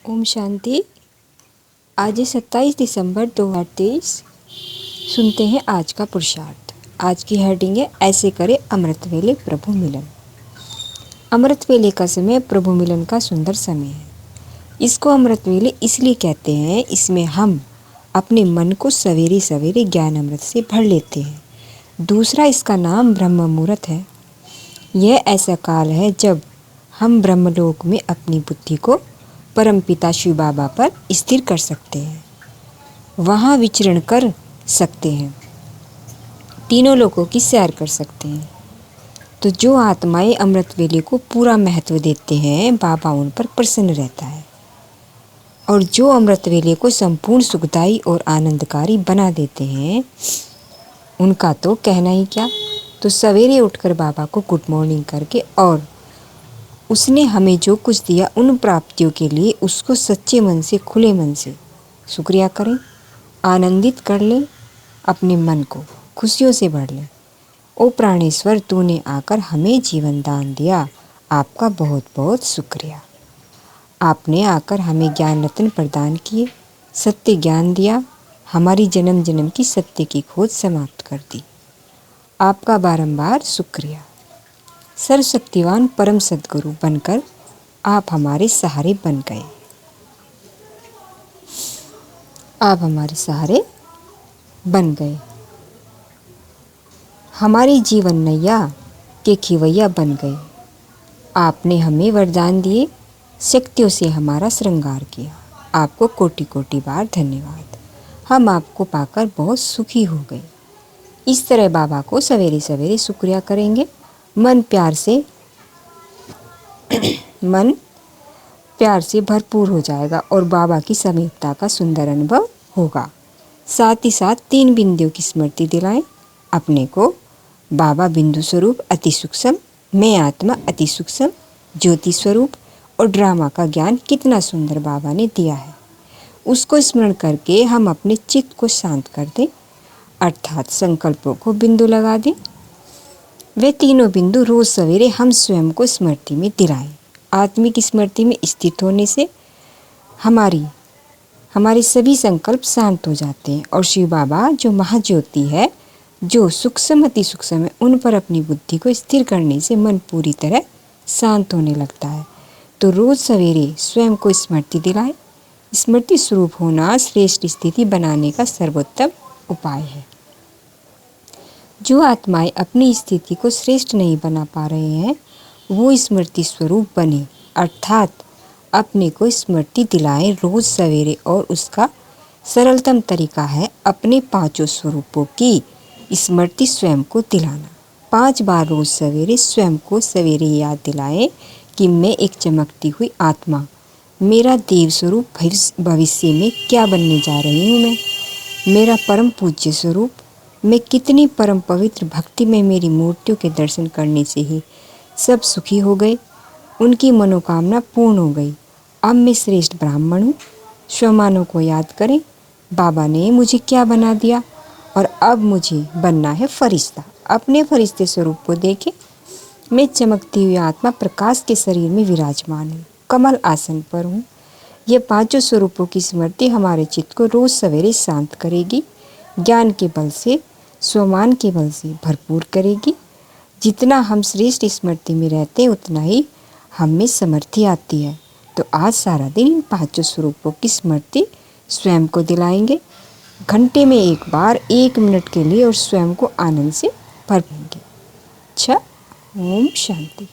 ओम शांति। आज है 27 दिसंबर 2023। सुनते हैं आज का पुरुषार्थ। आज की हेडिंग है ऐसे करे अमृत वेले प्रभु मिलन। अमृत वेले का समय प्रभु मिलन का सुंदर समय है। इसको अमृत वेले इसलिए कहते हैं, इसमें हम अपने मन को सवेरे सवेरे ज्ञान अमृत से भर लेते हैं। दूसरा इसका नाम ब्रह्म मुहूर्त है। यह ऐसा काल है जब हम ब्रह्मलोक में अपनी बुद्धि को परमपिता शिव बाबा पर स्थिर कर सकते हैं, वहाँ विचरण कर सकते हैं, तीनों लोकों की सैर कर सकते हैं। तो जो आत्माएं अमृत वेले को पूरा महत्व देते हैं, बाबा उन पर प्रसन्न रहता है। और जो अमृत वेले को संपूर्ण सुखदायी और आनंदकारी बना देते हैं, उनका तो कहना ही क्या। तो सवेरे उठकर बाबा को गुड मॉर्निंग करके और उसने हमें जो कुछ दिया उन प्राप्तियों के लिए उसको सच्चे मन से, खुले मन से शुक्रिया करें, आनंदित कर लें, अपने मन को खुशियों से भर लें। ओ प्राणेश्वर, तूने आकर हमें जीवन दान दिया, आपका बहुत बहुत शुक्रिया। आपने आकर हमें ज्ञान रत्न प्रदान किए, सत्य ज्ञान दिया, हमारी जन्म जन्म की सत्य की खोज समाप्त कर दी। आपका बारंबार शुक्रिया। सर्वशक्तिवान परम सद्गुरु बनकर आप हमारे सहारे बन गए। आप हमारे सहारे बन गए, हमारी जीवन नैया के खिवैया बन गए। आपने हमें वरदान दिए, शक्तियों से हमारा श्रृंगार किया। आपको कोटि कोटि बार धन्यवाद। हम आपको पाकर बहुत सुखी हो गए। इस तरह बाबा को सवेरे सवेरे शुक्रिया करेंगे। मन प्यार से भरपूर हो जाएगा और बाबा की समीपता का सुंदर अनुभव होगा। साथ ही साथ 3 बिंदुओं की स्मृति दिलाएं अपने को। बाबा बिंदु स्वरूप अति सूक्ष्म, मैं आत्मा अति सूक्ष्म, ज्योति स्वरूप और ड्रामा का ज्ञान कितना सुंदर बाबा ने दिया है, उसको स्मरण करके हम अपने चित्त को शांत कर दें, अर्थात संकल्पों को बिंदु लगा दें। वे तीनों बिंदु रोज सवेरे हम स्वयं को स्मृति में दिलाएं। आत्मिक स्मृति में स्थित होने से हमारे सभी संकल्प शांत हो जाते हैं और शिव बाबा जो महाज्योति है, जो सूक्ष्म अति सूक्ष्म है, उन पर अपनी बुद्धि को स्थिर करने से मन पूरी तरह शांत होने लगता है। तो रोज सवेरे स्वयं को स्मृति दिलाएं। स्मृति स्वरूप होना श्रेष्ठ स्थिति बनाने का सर्वोत्तम उपाय है। जो आत्माएं अपनी स्थिति को श्रेष्ठ नहीं बना पा रहे हैं, वो स्मृति स्वरूप बने, अर्थात अपने को स्मृति दिलाएं रोज सवेरे। और उसका सरलतम तरीका है अपने 5 स्वरूपों की स्मृति स्वयं को दिलाना। 5 बार रोज सवेरे स्वयं को सवेरे याद दिलाएं कि मैं एक चमकती हुई आत्मा, मेरा देव स्वरूप भविष्य में क्या बनने जा रही हूँ मैं, मेरा परम पूज्य स्वरूप, मैं कितनी परम पवित्र भक्ति में मेरी मूर्तियों के दर्शन करने से ही सब सुखी हो गए, उनकी मनोकामना पूर्ण हो गई। अब मैं श्रेष्ठ ब्राह्मण हूँ। स्वमानों को याद करें, बाबा ने मुझे क्या बना दिया और अब मुझे बनना है फरिश्ता। अपने फरिश्ते स्वरूप को देखें, मैं चमकती हुई आत्मा प्रकाश के शरीर में विराजमान हूँ, कमल आसन पर हूँ। ये 5 स्वरूपों की स्मृति हमारे चित्त को रोज सवेरे शांत करेगी, ज्ञान के बल से, स्वमान के बल से भरपूर करेगी। जितना हम श्रेष्ठ स्मृति में रहते हैं, उतना ही हम में समृद्धि आती है। तो आज सारा दिन इन 5 स्वरूपों की स्मृति स्वयं को दिलाएंगे, घंटे में एक बार 1 मिनट के लिए, और स्वयं को आनंद से भर देंगे। अच्छा, ओम शांति।